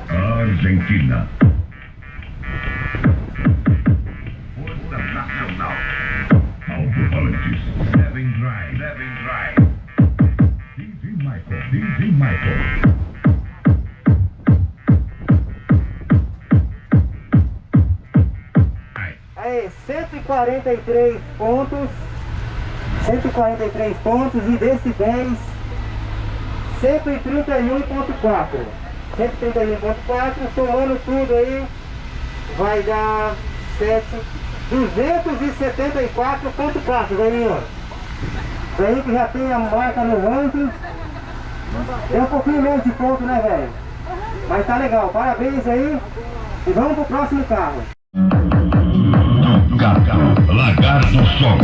Argentina. Força Nacional. Alto-falantes. Devem drive. DJ Michael. Aí, 143 pontos. 143 pontos e decibéis 131.4. 131.4, somando tudo aí, vai dar 274.4, velhinho. Velhinho que já tem a marca no ranking. Tem um pouquinho menos de ponto, né, velho? Mas tá legal, parabéns aí. E vamos pro próximo carro. Lagar do Sol.